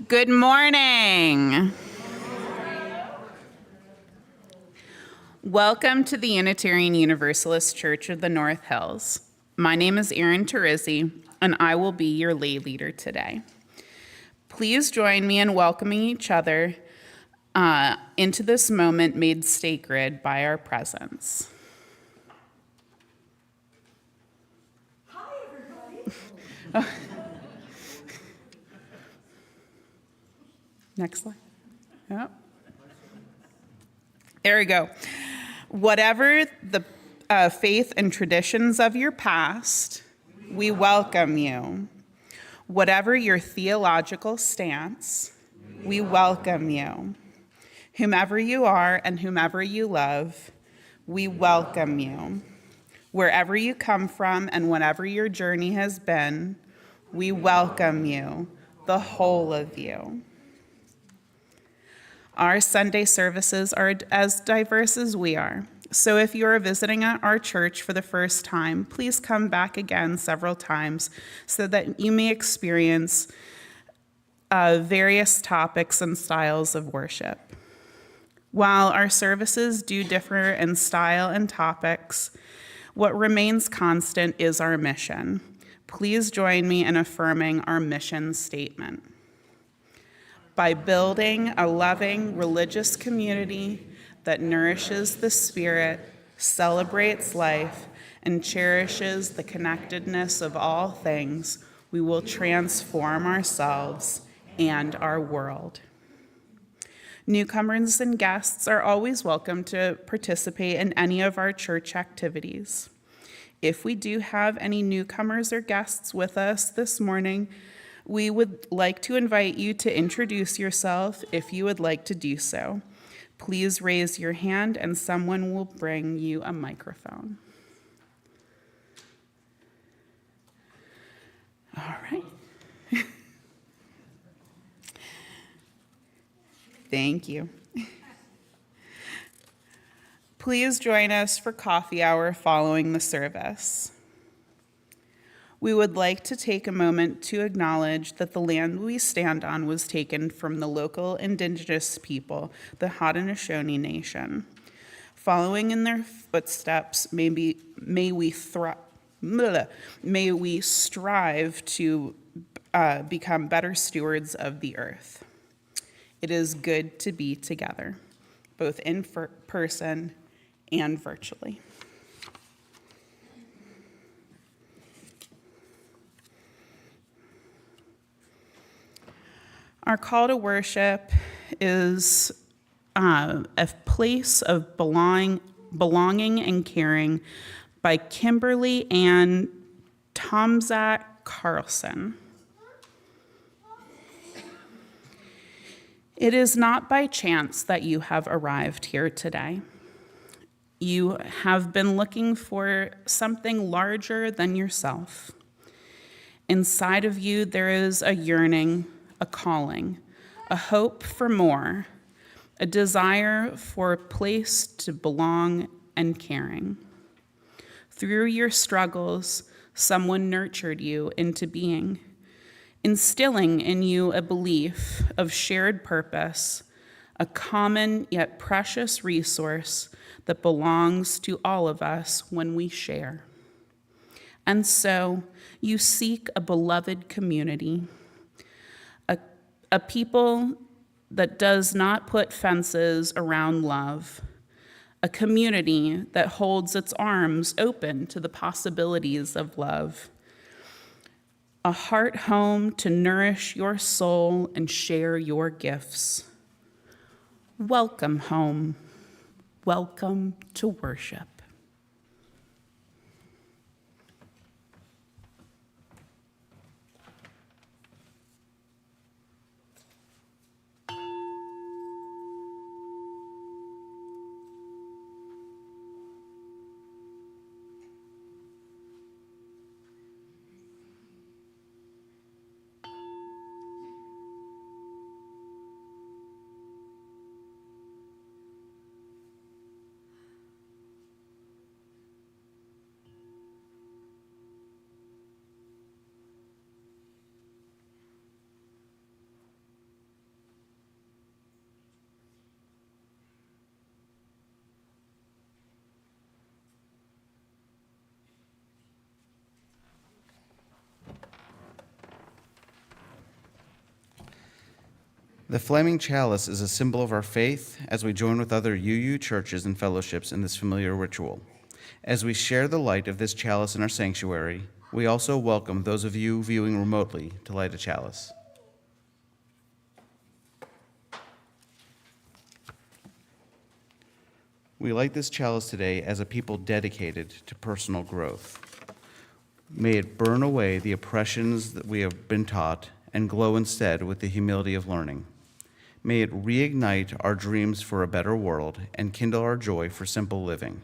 Good morning. Welcome to the Unitarian Universalist Church of the North Hills. My name is Erin Terizzi, and I will be your lay leader today. Please join me in welcoming each other into this moment made sacred by our presence. Hi, everybody. Next slide. Yep. There we go. Whatever the faith and traditions of your past, we welcome you. Whatever your theological stance, we welcome you. Whomever you are and whomever you love, we welcome you. Wherever you come from and whatever your journey has been, we welcome you, the whole of you. Our Sunday services are as diverse as we are. So if you are visiting our church for the first time, please come back again several times so that you may experience various topics and styles of worship. While our services do differ in style and topics, what remains constant is our mission. Please join me in affirming our mission statement. By building a loving religious community that nourishes the spirit, celebrates life, and cherishes the connectedness of all things, we will transform ourselves and our world. Newcomers and guests are always welcome to participate in any of our church activities. If we do have any newcomers or guests with us this morning, we would like to invite you to introduce yourself if you would like to do so. Please raise your hand and someone will bring you a microphone. All right. Thank you. Please join us for coffee hour following the service. We would like to take a moment to acknowledge that the land we stand on was taken from the local indigenous people, the Haudenosaunee Nation. Following in their footsteps, may we strive to become better stewards of the earth. It is good to be together, both in person and virtually. Our call to worship is a place of belonging and caring by Kimberly Ann Tomzak Carlson. It is not by chance that you have arrived here today. You have been looking for something larger than yourself. Inside of you, there is a yearning, a calling, a hope for more, a desire for a place to belong and caring. Through your struggles, someone nurtured you into being, instilling in you a belief of shared purpose, a common yet precious resource that belongs to all of us when we share. And so you seek a beloved community, a people that does not put fences around love, a community that holds its arms open to the possibilities of love, a heart home to nourish your soul and share your gifts. Welcome home. Welcome to worship. The flaming chalice is a symbol of our faith as we join with other UU churches and fellowships in this familiar ritual. As we share the light of this chalice in our sanctuary, we also welcome those of you viewing remotely to light a chalice. We light this chalice today as a people dedicated to personal growth. May it burn away the oppressions that we have been taught and glow instead with the humility of learning. May it reignite our dreams for a better world and kindle our joy for simple living.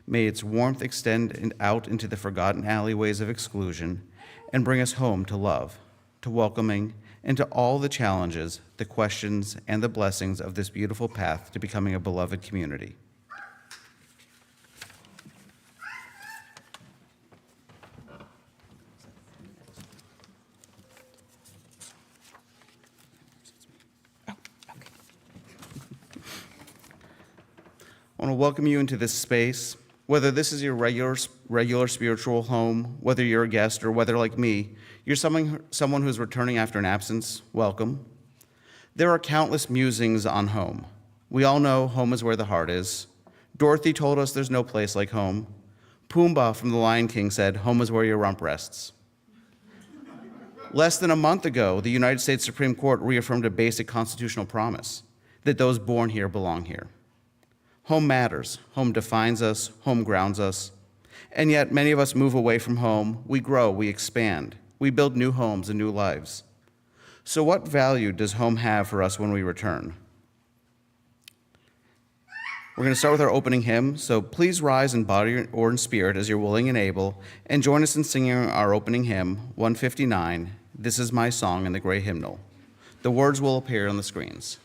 May its warmth extend out into the forgotten alleyways of exclusion and bring us home to love, to welcoming, and to all the challenges, the questions, and the blessings of this beautiful path to becoming a beloved community. I want to welcome you into this space, whether this is your regular spiritual home, whether you're a guest, or whether, like me, you're someone who's returning after an absence. Welcome. There are countless musings on home. We all know home is where the heart is. Dorothy told us there's no place like home. Pumbaa from The Lion King said, home is where your rump rests. Less than a month ago, the United States Supreme Court reaffirmed a basic constitutional promise, that those born here belong here. Home matters. Home defines us. Home grounds us. And yet, many of us move away from home. We grow. We expand. We build new homes and new lives. So what value does home have for us when we return? We're going to start with our opening hymn, so please rise in body or in spirit as you're willing and able, and join us in singing our opening hymn, 159, This Is My Song in the Gray Hymnal. The words will appear on the screens.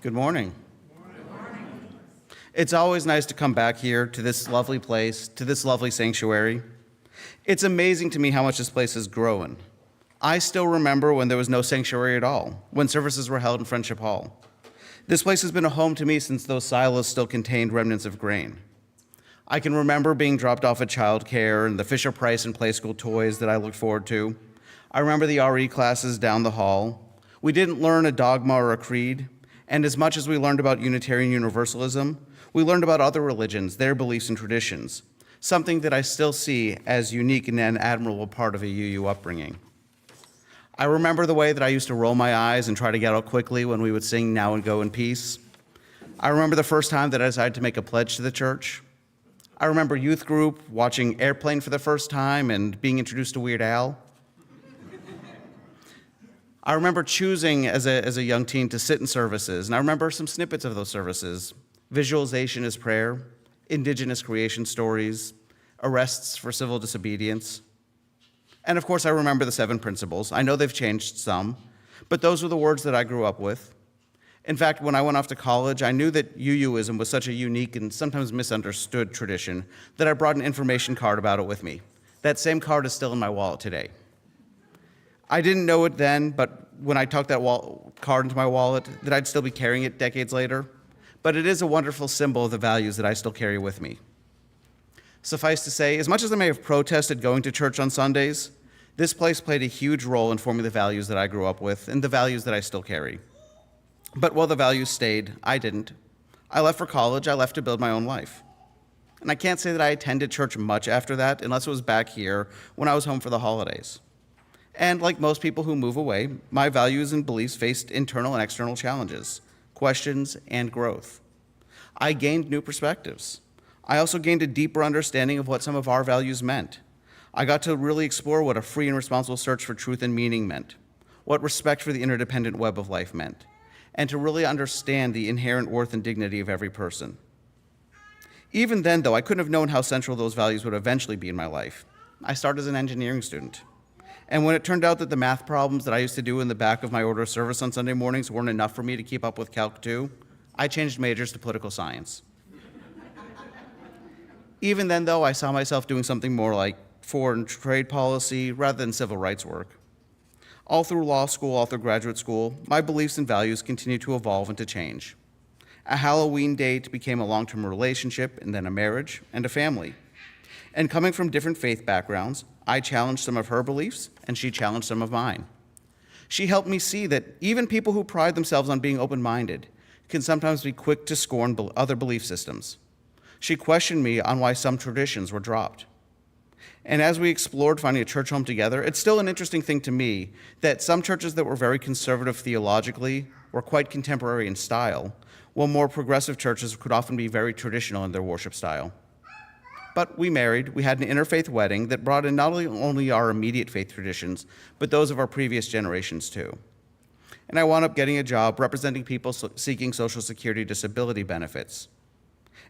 Good morning. Good morning. It's always nice to come back here to this lovely place, to this lovely sanctuary. It's amazing to me how much this place has grown. I still remember when there was no sanctuary at all, when services were held in Friendship Hall. This place has been a home to me since those silos still contained remnants of grain. I can remember being dropped off at childcare and the Fisher-Price and Play School toys that I looked forward to. I remember the RE classes down the hall. We didn't learn a dogma or a creed. And as much as we learned about Unitarian Universalism, we learned about other religions, their beliefs and traditions, something that I still see as unique and an admirable part of a UU upbringing. I remember the way that I used to roll my eyes and try to get out quickly when we would sing Now and Go in Peace. I remember the first time that I decided to make a pledge to the church. I remember youth group, watching Airplane for the first time and being introduced to Weird Al. I remember choosing as a young teen to sit in services, and I remember some snippets of those services. Visualization is prayer, indigenous creation stories, arrests for civil disobedience. And of course, I remember the 7 principles. I know they've changed some, but those were the words that I grew up with. In fact, when I went off to college, I knew that UUism was such a unique and sometimes misunderstood tradition that I brought an information card about it with me. That same card is still in my wallet today. I didn't know it then, but when I tucked that card into my wallet, that I'd still be carrying it decades later. But it is a wonderful symbol of the values that I still carry with me. Suffice to say, as much as I may have protested going to church on Sundays, this place played a huge role in forming the values that I grew up with and the values that I still carry. But while the values stayed, I didn't. I left for college, I left to build my own life. And I can't say that I attended church much after that, unless it was back here when I was home for the holidays. And like most people who move away, my values and beliefs faced internal and external challenges, questions, and growth. I gained new perspectives. I also gained a deeper understanding of what some of our values meant. I got to really explore what a free and responsible search for truth and meaning meant, what respect for the interdependent web of life meant, and to really understand the inherent worth and dignity of every person. Even then, though, I couldn't have known how central those values would eventually be in my life. I started as an engineering student. And when it turned out that the math problems that I used to do in the back of my order of service on Sunday mornings weren't enough for me to keep up with Calc 2, I changed majors to political science. Even then, though, I saw myself doing something more like foreign trade policy rather than civil rights work. All through law school, all through graduate school, my beliefs and values continued to evolve and to change. A Halloween date became a long-term relationship, and then a marriage and a family. And coming from different faith backgrounds, I challenged some of her beliefs, and she challenged some of mine. She helped me see that even people who pride themselves on being open-minded can sometimes be quick to scorn other belief systems. She questioned me on why some traditions were dropped. And as we explored finding a church home together, it's still an interesting thing to me that some churches that were very conservative theologically were quite contemporary in style, while more progressive churches could often be very traditional in their worship style. But we married, we had an interfaith wedding that brought in not only our immediate faith traditions, but those of our previous generations too. And I wound up getting a job representing people seeking Social Security disability benefits.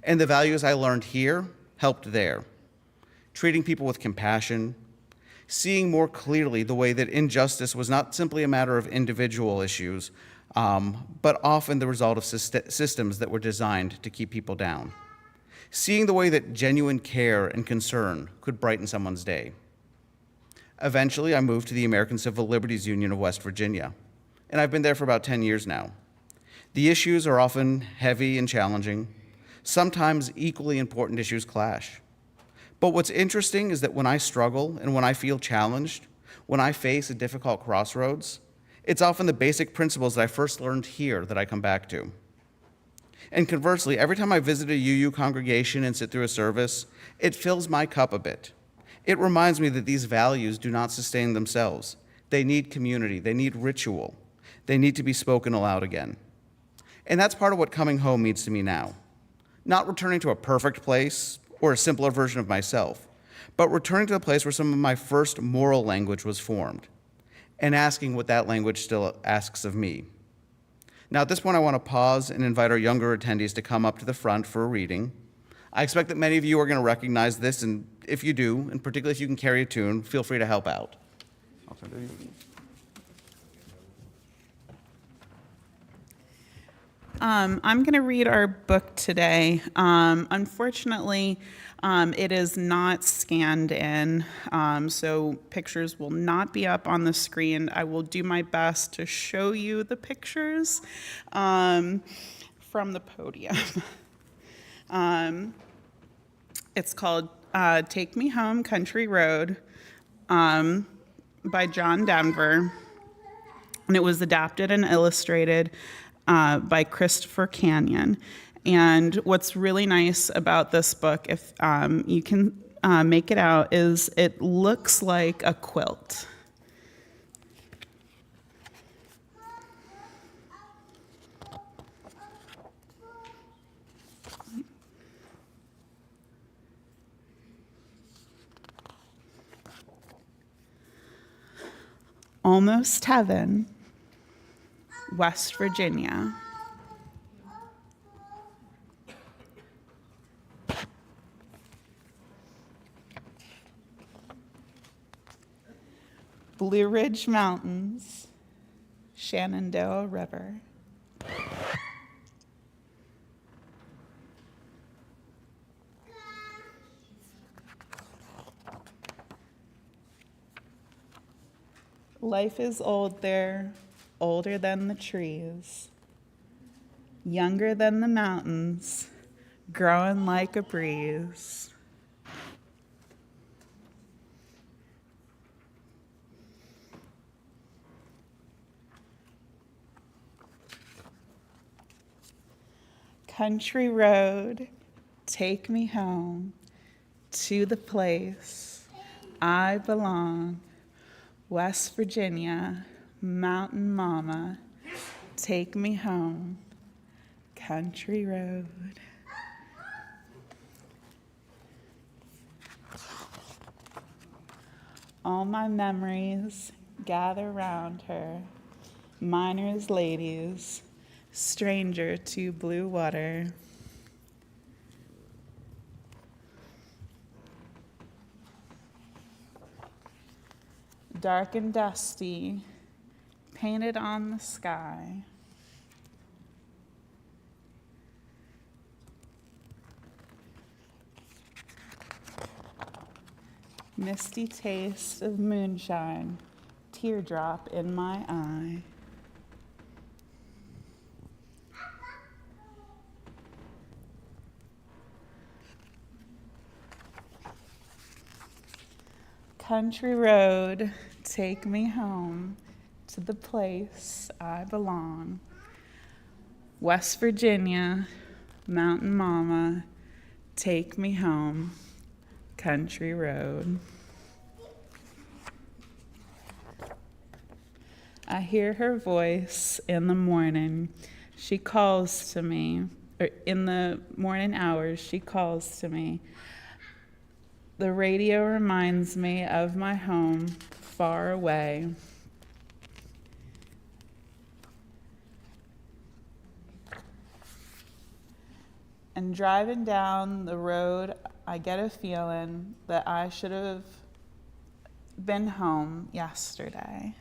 And the values I learned here helped there. Treating people with compassion, seeing more clearly the way that injustice was not simply a matter of individual issues, but often the result of systems that were designed to keep people down. Seeing the way that genuine care and concern could brighten someone's day. Eventually, I moved to the American Civil Liberties Union of West Virginia, and I've been there for about 10 years now. The issues are often heavy and challenging. Sometimes equally important issues clash. But what's interesting is that when I struggle and when I feel challenged, when I face a difficult crossroads, it's often the basic principles that I first learned here that I come back to. And conversely, every time I visit a UU congregation and sit through a service, it fills my cup a bit. It reminds me that these values do not sustain themselves. They need community, they need ritual, they need to be spoken aloud again. And that's part of what coming home means to me now. Not returning to a perfect place or a simpler version of myself, but returning to a place where some of my first moral language was formed, and asking what that language still asks of me. Now, at this point, I want to pause and invite our younger attendees to come up to the front for a reading. I expect that many of you are going to recognize this, and if you do, and particularly if you can carry a tune, feel free to help out. I'm going to read our book today. Unfortunately, it is not scanned in, so pictures will not be up on the screen. I will do my best to show you the pictures from the podium. It's called Take Me Home, Country Road by John Denver, and it was adapted and illustrated by Christopher Canyon. And what's really nice about this book, if you can make it out, is it looks like a quilt. Almost heaven, West Virginia. Blue Ridge Mountains, Shenandoah River. Life is old there, older than the trees, younger than the mountains, growing like a breeze. Country road, take me home to the place I belong. West Virginia, mountain mama, take me home. Country road. All my memories gather round her. Miners, ladies, stranger to blue water. Dark and dusty, painted on the sky. Misty taste of moonshine, teardrop in my eye. Country road, take me home to the place I belong. West Virginia, mountain mama, take me home. Country road. I hear her voice in the morning. She calls to me, or in the morning hours, she calls to me. The radio reminds me of my home far away. And driving down the road, I get a feeling that I should have been home yesterday.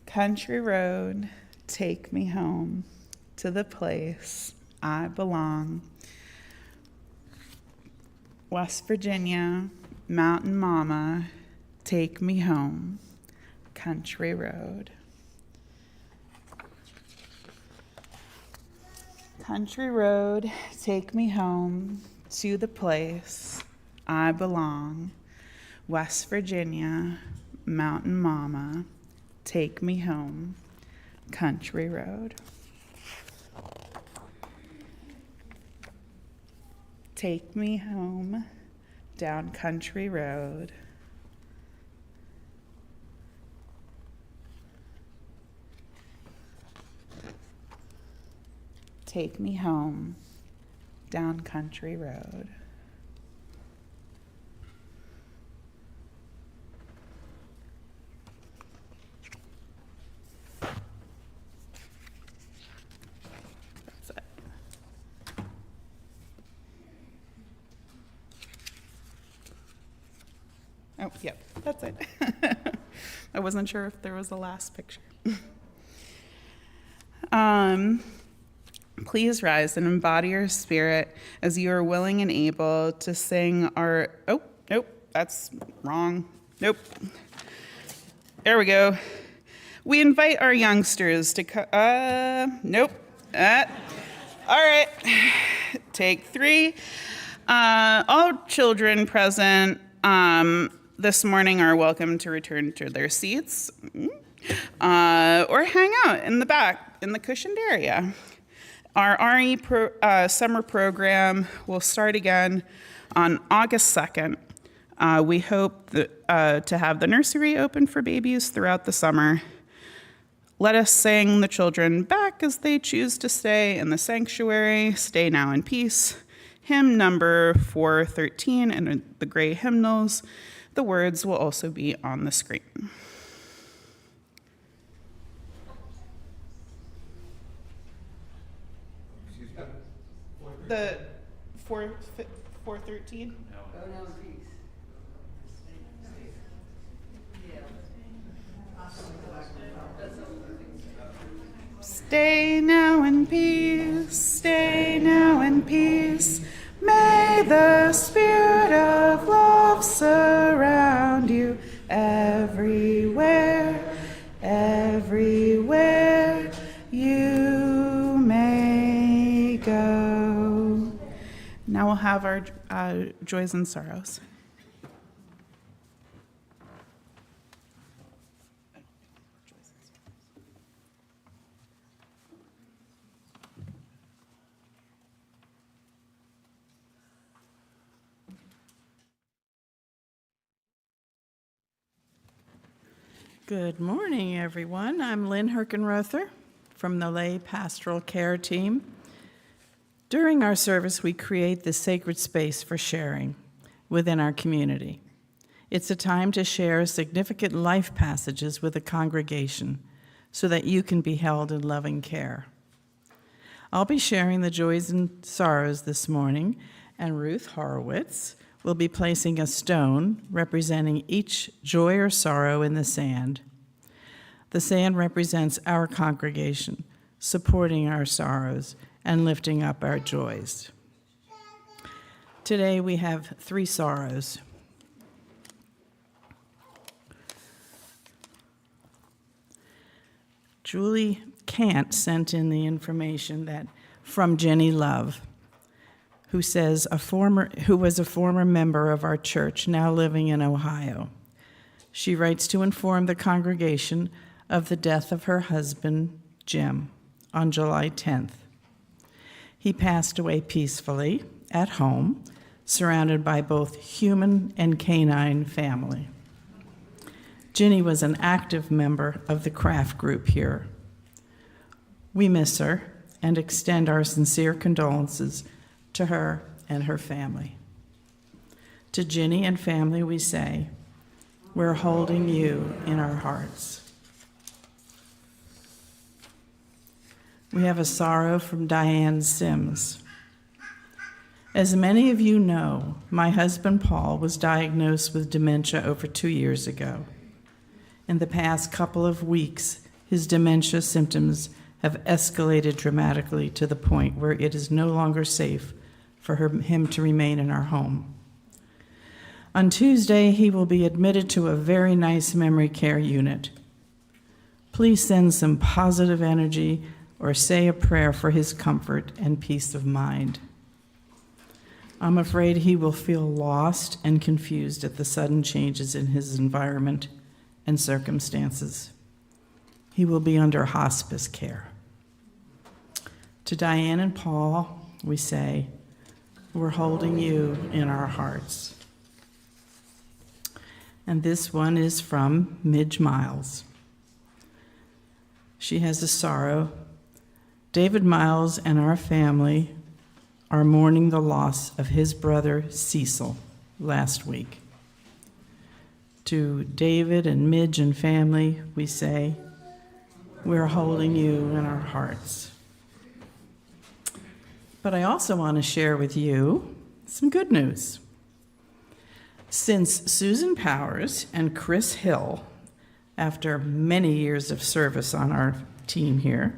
Country road, take me home to the place I belong. West Virginia, mountain mama, take me home. Country road. Country road, take me home to the place I belong. West Virginia, mountain mama, take me home. Country road. Take me home down country road. Take me home down country road. That's it. Oh, yep, that's it. I wasn't sure if there was a last picture. Please rise and embody your spirit as you are willing and able to sing our, oh, nope, that's wrong. Nope. There we go. We invite our youngsters to, nope. All right, take 3. All children present this morning are welcome to return to their seats or hang out in the back in the cushioned area. Our summer program will start again on August 2nd. We hope to have the nursery open for babies throughout the summer. Let us sing the children back as they choose to stay in the sanctuary. Stay now in peace. hymn number 413 and the gray hymnals. The words will also be on the screen. The 413? Stay now in peace, stay now in peace. May the spirit of love surround you everywhere, everywhere you may go. Now we'll have our joys and sorrows. Good morning, everyone. I'm Lynn Herkenrother from the Lay Pastoral Care Team. During our service, we create this sacred space for sharing within our community. It's a time to share significant life passages with the congregation so that you can be held in loving care. I'll be sharing the joys and sorrows this morning, and Ruth Horowitz will be placing a stone representing each joy or sorrow in the sand. The sand represents our congregation, supporting our sorrows and lifting up our joys. Today we have 3 sorrows. Julie Kant sent in the information that from Jenny Love, who was a former member of our church, now living in Ohio. She writes to inform the congregation of the death of her husband, Jim, on July 10th. He passed away peacefully at home, surrounded by both human and canine family. Ginny was an active member of the craft group here. We miss her and extend our sincere condolences to her and her family. To Ginny and family, we say, we're holding you in our hearts. We have a sorrow from Diane Sims. As many of you know, my husband Paul was diagnosed with dementia over 2 years ago. In the past couple of weeks, his dementia symptoms have escalated dramatically to the point where it is no longer safe for him to remain in our home. On Tuesday, he will be admitted to a very nice memory care unit. Please send some positive energy or say a prayer for his comfort and peace of mind. I'm afraid he will feel lost and confused at the sudden changes in his environment and circumstances. He will be under hospice care. To Diane and Paul, we say, we're holding you in our hearts. And this one is from Midge Miles. She has a sorrow. David Miles and our family are mourning the loss of his brother Cecil last week. To David and Midge and family, we say, we're holding you in our hearts. But I also want to share with you some good news. Since Susan Powers and Chris Hill, after many years of service on our team here,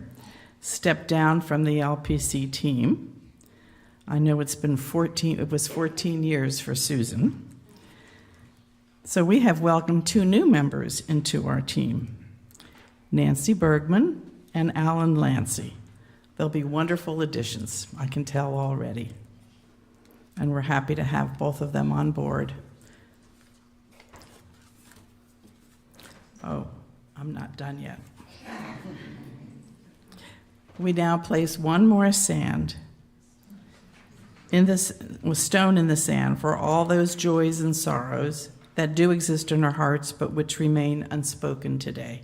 stepped down from the LPC team, I know it was 14 years for Susan. So we have welcomed 2 new members into our team, Nancy Bergman and Alan Lancy. They'll be wonderful additions, I can tell already. And we're happy to have both of them on board. Oh, I'm not done yet. We now place one more stone in the sand for all those joys and sorrows that do exist in our hearts, but which remain unspoken today.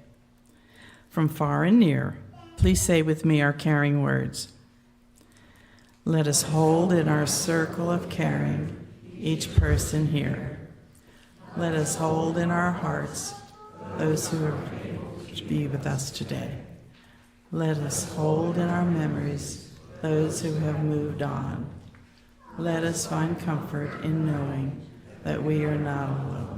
From far and near, please say with me our caring words. Let us hold in our circle of caring each person here. Let us hold in our hearts those who are to be with us today. Let us hold in our memories those who have moved on. Let us find comfort in knowing that we are not alone.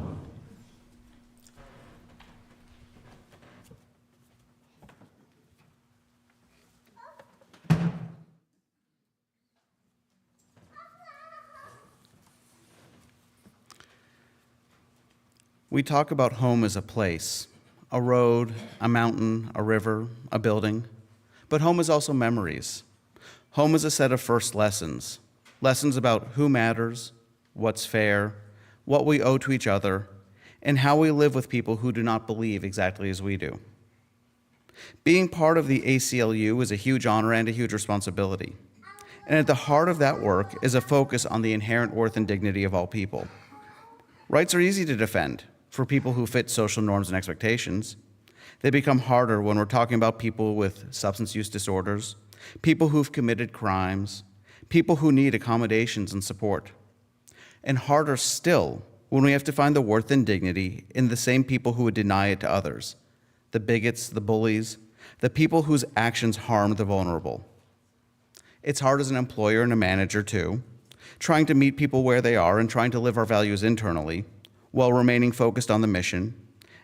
We talk about home as a place, a road, a mountain, a river, a building. But home is also memories. Home is a set of first lessons, lessons about who matters, what's fair, what we owe to each other, and how we live with people who do not believe exactly as we do. Being part of the ACLU is a huge honor and a huge responsibility. And at the heart of that work is a focus on the inherent worth and dignity of all people. Rights are easy to defend for people who fit social norms and expectations. They become harder when we're talking about people with substance use disorders, people who've committed crimes, people who need accommodations and support. And harder still when we have to find the worth and dignity in the same people who would deny it to others, the bigots, the bullies, the people whose actions harm the vulnerable. It's hard as an employer and a manager too, trying to meet people where they are and trying to live our values internally while remaining focused on the mission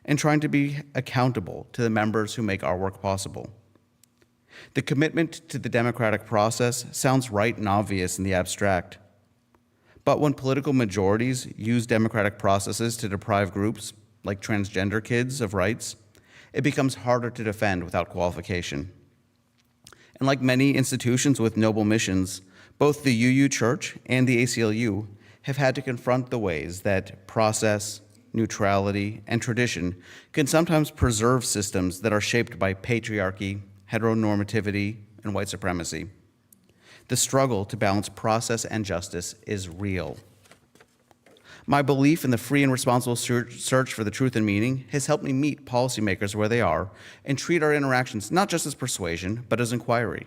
and trying to be accountable to the members who make our work possible. The commitment to the democratic process sounds right and obvious in the abstract. But when political majorities use democratic processes to deprive groups, like transgender kids, of rights, it becomes harder to defend without qualification. And like many institutions with noble missions, both the UU Church and the ACLU have had to confront the ways that process, neutrality, and tradition can sometimes preserve systems that are shaped by patriarchy, heteronormativity, and white supremacy. The struggle to balance process and justice is real. My belief in the free and responsible search for the truth and meaning has helped me meet policymakers where they are and treat our interactions not just as persuasion, but as inquiry.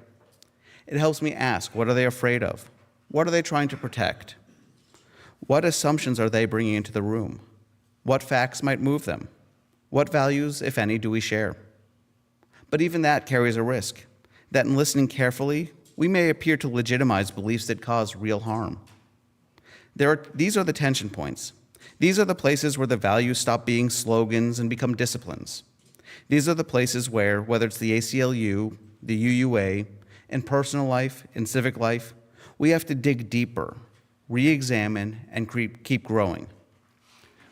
It helps me ask, what are they afraid of? What are they trying to protect? What assumptions are they bringing into the room? What facts might move them? What values, if any, do we share? But even that carries a risk, that in listening carefully, we may appear to legitimize beliefs that cause real harm. These are the tension points. These are the places where the values stop being slogans and become disciplines. These are the places where, whether it's the ACLU, the UUA, in personal life, in civic life, we have to dig deeper, re-examine, and keep growing.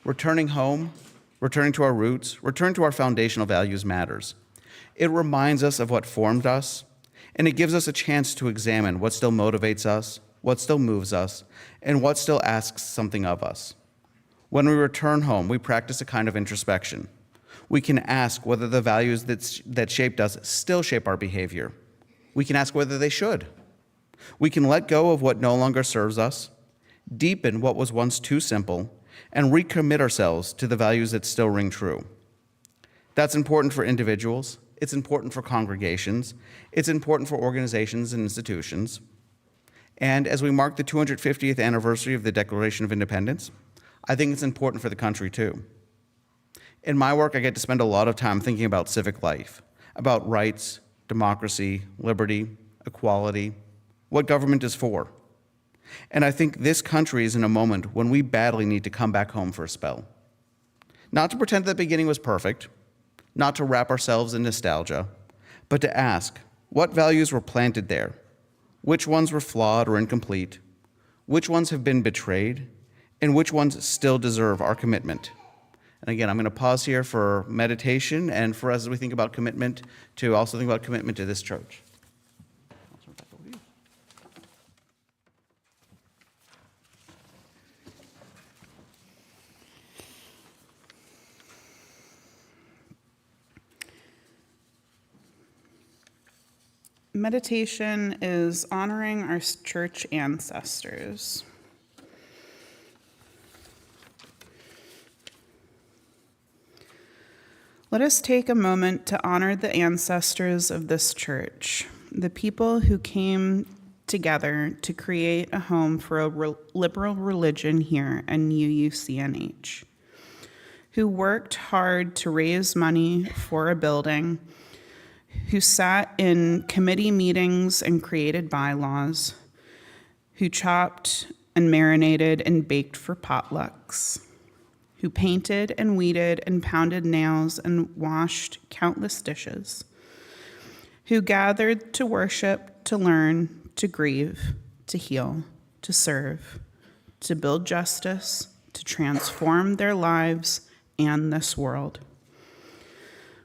Returning home, returning to our roots, returning to our foundational values matters. It reminds us of what formed us, and it gives us a chance to examine what still motivates us, what still moves us, and what still asks something of us. When we return home, we practice a kind of introspection. We can ask whether the values that shaped us still shape our behavior. We can ask whether they should. We can let go of what no longer serves us, deepen what was once too simple, and recommit ourselves to the values that still ring true. That's important for individuals. It's important for congregations. It's important for organizations and institutions. And as we mark the 250th anniversary of the Declaration of Independence, I think it's important for the country too. In my work, I get to spend a lot of time thinking about civic life, about rights, democracy, liberty, equality, what government is for. And I think this country is in a moment when we badly need to come back home for a spell. Not to pretend that the beginning was perfect, not to wrap ourselves in nostalgia, but to ask, what values were planted there? Which ones were flawed or incomplete? Which ones have been betrayed? And which ones still deserve our commitment? And again, I'm going to pause here for meditation and for us as we think about commitment, to also think about commitment to this church. I'll turn it back over to you. Meditation is honoring our church ancestors. Let us take a moment to honor the ancestors of this church, the people who came together to create a home for a liberal religion here in UUCNH, who worked hard to raise money for a building, who sat in committee meetings and created bylaws, who chopped and marinated and baked for potlucks, who painted and weeded and pounded nails and washed countless dishes, who gathered to worship, to learn, to grieve, to heal, to serve, to build justice, to transform their lives and this world.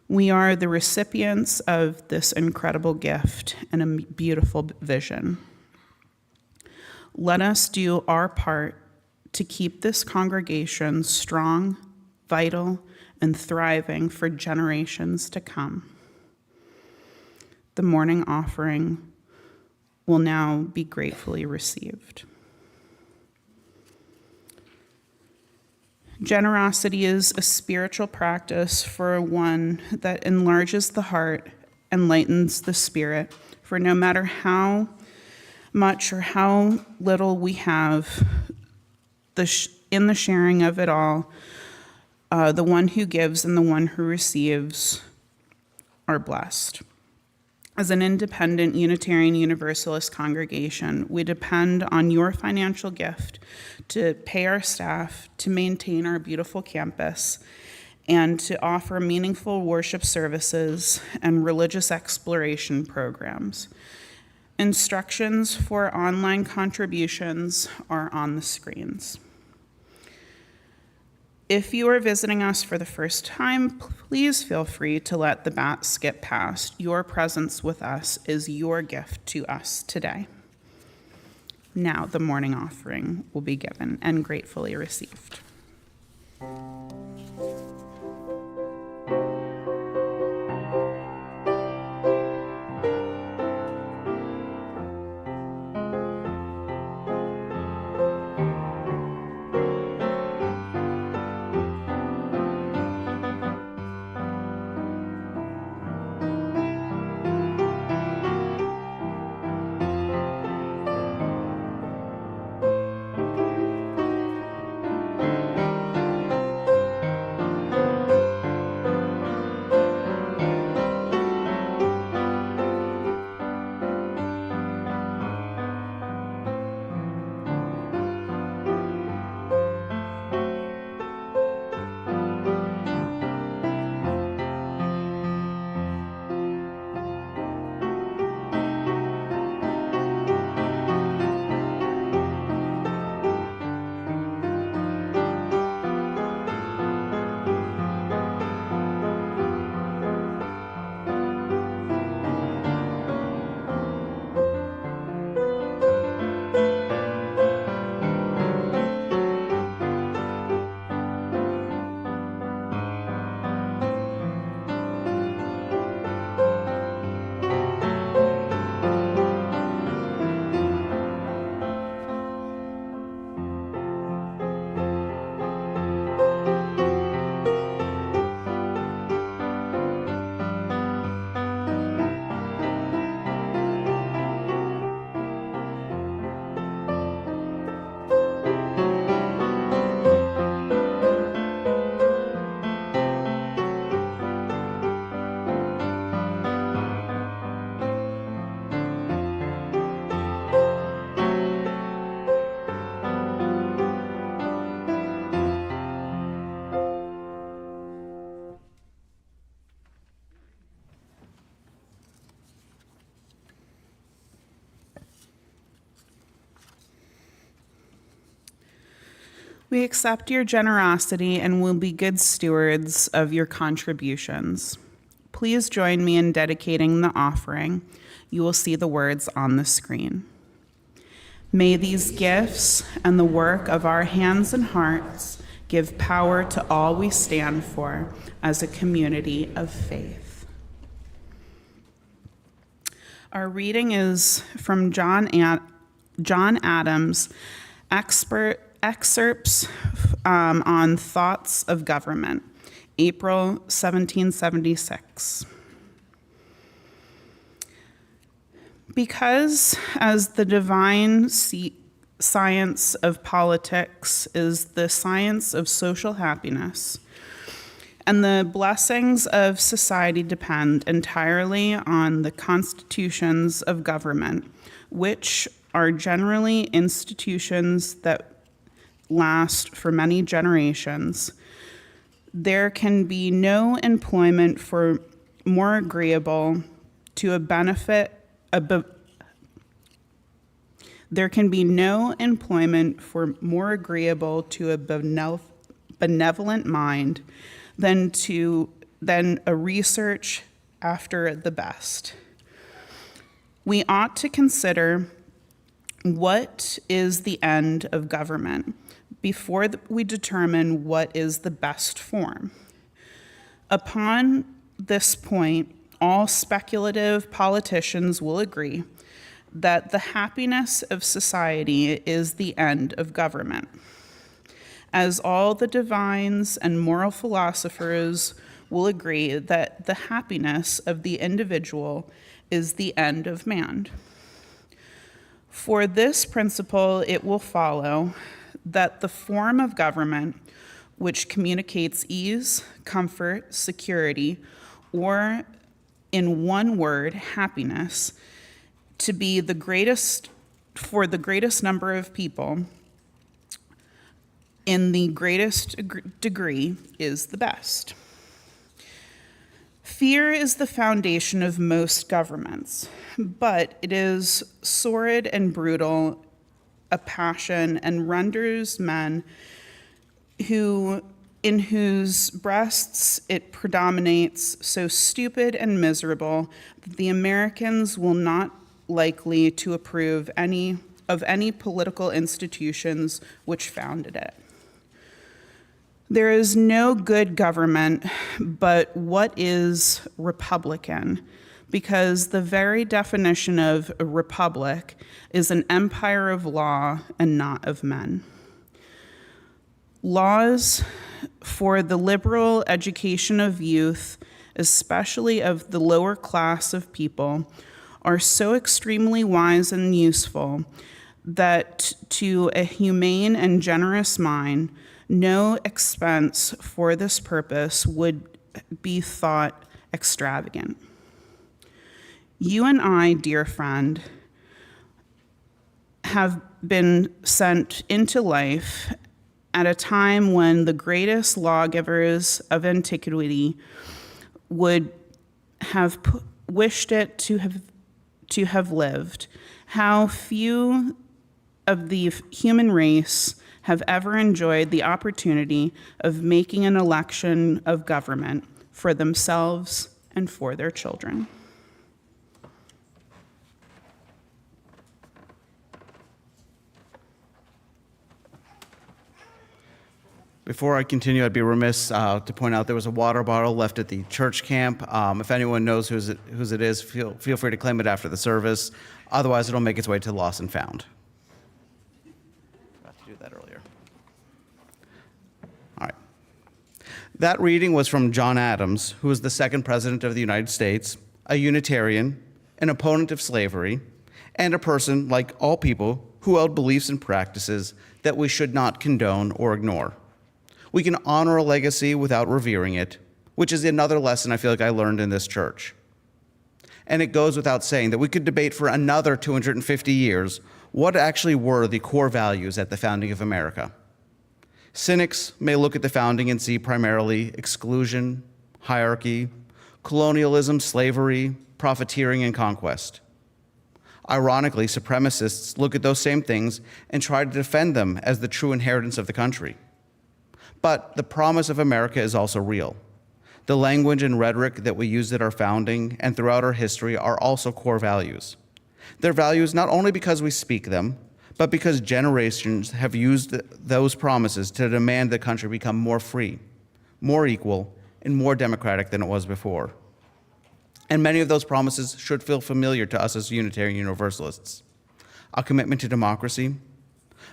We are the recipients of this incredible gift and a beautiful vision. Let us do our part to keep this congregation strong, vital, and thriving for generations to come. The morning offering will now be gratefully received. Generosity is a spiritual practice for one that enlarges the heart and lightens the spirit, for no matter how much or how little we have, in the sharing of it all, the one who gives and the one who receives are blessed. As an independent Unitarian Universalist congregation, we depend on your financial gift to pay our staff, to maintain our beautiful campus, and to offer meaningful worship services and religious exploration programs. Instructions for online contributions are on the screens. If you are visiting us for the first time, please feel free to let the bats skip past. Your presence with us is your gift to us today. Now the morning offering will be given and gratefully received. We accept your generosity and will be good stewards of your contributions. Please join me in dedicating the offering. You will see the words on the screen. May these gifts and the work of our hands and hearts give power to all we stand for as a community of faith. Our reading is from John Adams' excerpts on thoughts of government, April 1776. Because as the divine science of politics is the science of social happiness, and the blessings of society depend entirely on the constitutions of government, which are generally institutions that last for many generations, there can be no employment for more agreeable to a benefit there can be no employment for more agreeable to a benevolent mind than a research after the best. We ought to consider what is the end of government before we determine what is the best form. Upon this point, all speculative politicians will agree that the happiness of society is the end of government, as all the divines and moral philosophers will agree that the happiness of the individual is the end of man. For this principle, it will follow that the form of government which communicates ease, comfort, security, or in one word, happiness, to be the greatest for the greatest number of people in the greatest degree is the best. Fear is the foundation of most governments, but it is sordid and brutal a passion and renders men in whose breasts it predominates so stupid and miserable that the Americans will not likely to approve of any political institutions which founded it. There is no good government but what is republican, because the very definition of a republic is an empire of law and not of men. Laws for the liberal education of youth, especially of the lower class of people, are so extremely wise and useful that to a humane and generous mind, no expense for this purpose would be thought extravagant. You and I, dear friend, have been sent into life at a time when the greatest lawgivers of antiquity would have wished it to have lived. How few of the human race have ever enjoyed the opportunity of making an election of government for themselves and for their children. Before I continue, I'd be remiss to point out there was a water bottle left at the church camp. If anyone knows whose it is, feel free to claim it after the service. Otherwise, it'll make its way to Lost and Found. Forgot to do that earlier. All right. That reading was from John Adams, who was the second president of the United States, a Unitarian, an opponent of slavery, and a person, like all people, who held beliefs and practices that we should not condone or ignore. We can honor a legacy without revering it, which is another lesson I feel like I learned in this church. And it goes without saying that we could debate for another 250 years what actually were the core values at the founding of America. Cynics may look at the founding and see primarily exclusion, hierarchy, colonialism, slavery, profiteering, and conquest. Ironically, supremacists look at those same things and try to defend them as the true inheritance of the country. But the promise of America is also real. The language and rhetoric that we used at our founding and throughout our history are also core values. They're values not only because we speak them, but because generations have used those promises to demand the country become more free, more equal, and more democratic than it was before. And many of those promises should feel familiar to us as Unitarian Universalists. A commitment to democracy,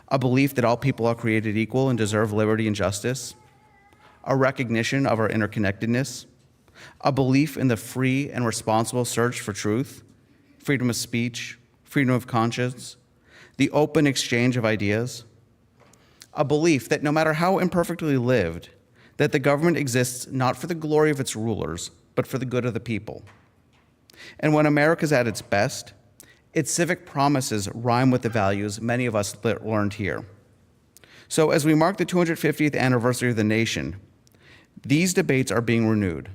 a belief that all people are created equal and deserve liberty and justice, a recognition of our interconnectedness, a belief in the free and responsible search for truth, freedom of speech, freedom of conscience, the open exchange of ideas. A belief that no matter how imperfectly lived, that the government exists not for the glory of its rulers, but for the good of the people. And when America's at its best, its civic promises rhyme with the values many of us learned here. So as we mark the 250th anniversary of the nation, these debates are being renewed.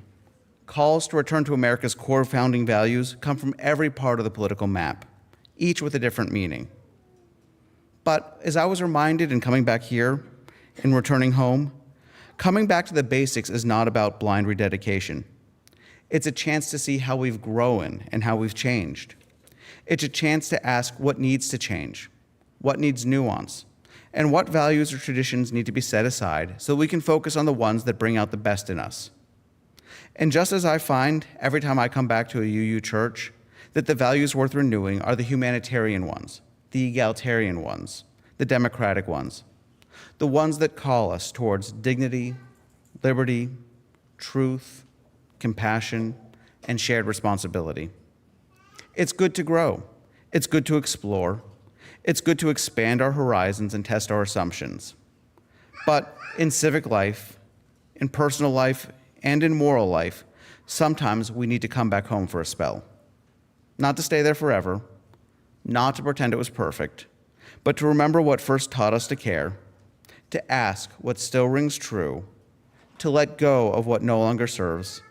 Calls to return to America's core founding values come from every part of the political map, each with a different meaning. But as I was reminded in coming back here, in returning home, coming back to the basics is not about blind rededication. It's a chance to see how we've grown and how we've changed. It's a chance to ask what needs to change, what needs nuance, and what values or traditions need to be set aside so we can focus on the ones that bring out the best in us. And just as I find every time I come back to a UU church that the values worth renewing are the humanitarian ones, the egalitarian ones, the democratic ones, the ones that call us towards dignity, liberty, truth, compassion, and shared responsibility. It's good to grow. It's good to explore. It's good to expand our horizons and test our assumptions. But in civic life, in personal life, and in moral life, sometimes we need to come back home for a spell. Not to stay there forever, not to pretend it was perfect, but to remember what first taught us to care, to ask what still rings true, to let go of what no longer serves,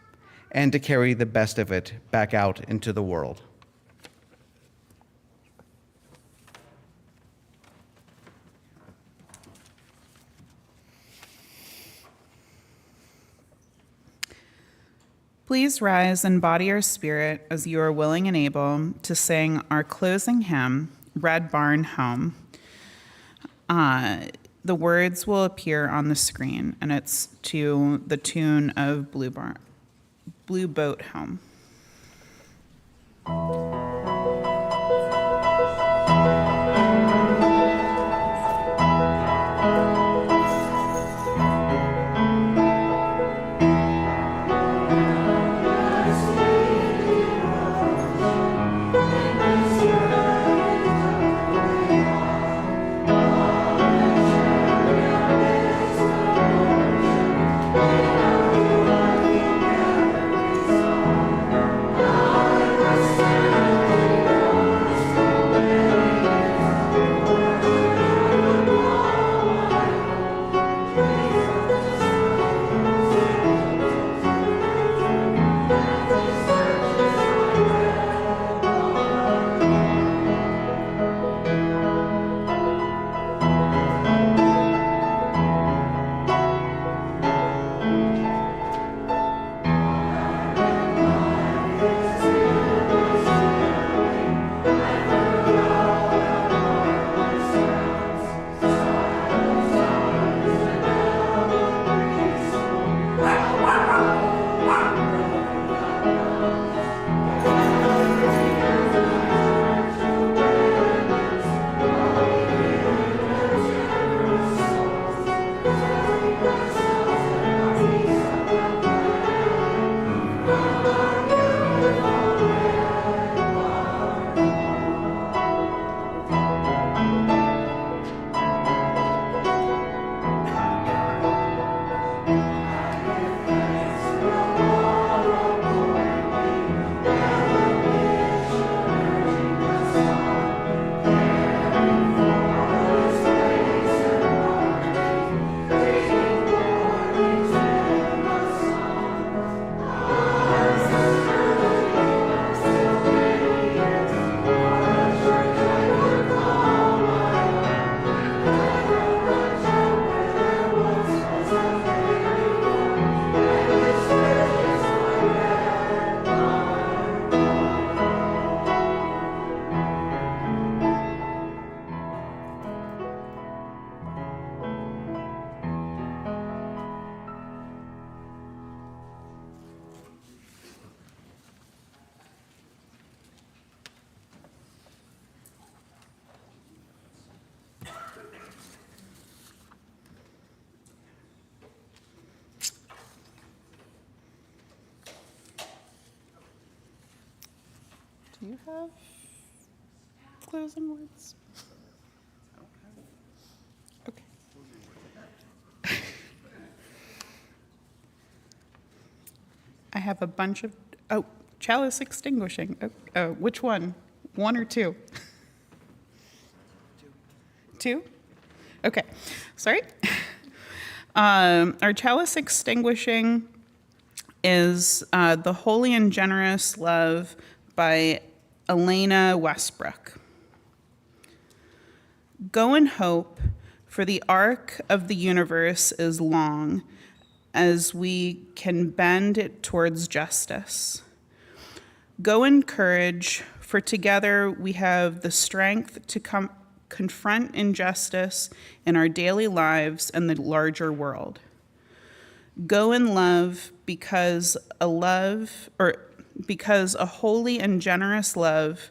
and to carry the best of it back out into the world. Please rise and body your spirit as you are willing and able to sing our closing hymn, Red Barn Home. The words will appear on the screen, and it's to the tune of Blue Boat Home. Do you have closing words? Okay. I have a bunch of, chalice extinguishing. Which one? One or two? Two? Okay, sorry. Our chalice extinguishing is The Holy and Generous Love by Elena Westbrook. Go in hope, for the arc of the universe is long, as we can bend it towards justice. Go in courage, for together we have the strength to confront injustice in our daily lives and the larger world. Go in love, because a holy and generous love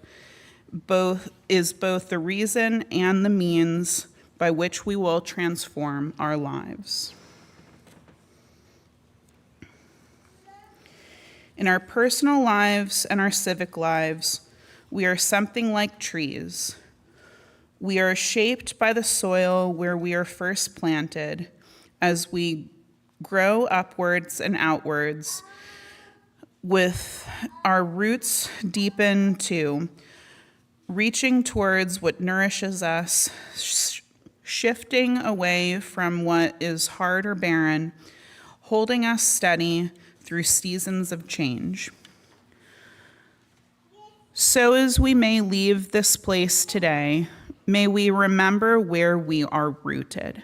is both the reason and the means by which we will transform our lives. In our personal lives and our civic lives, we are something like trees. We are shaped by the soil where we are first planted as we grow upwards and outwards, with our roots deepen too, reaching towards what nourishes us, shifting away from what is hard or barren, holding us steady through seasons of change. So as we may leave this place today, may we remember where we are rooted.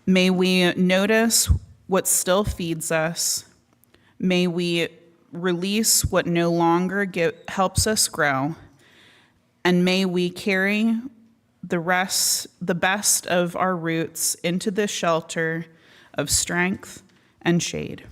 May we notice what still feeds us. May we release what no longer helps us grow. And may we carry the best of our roots into the shelter of strength and shade.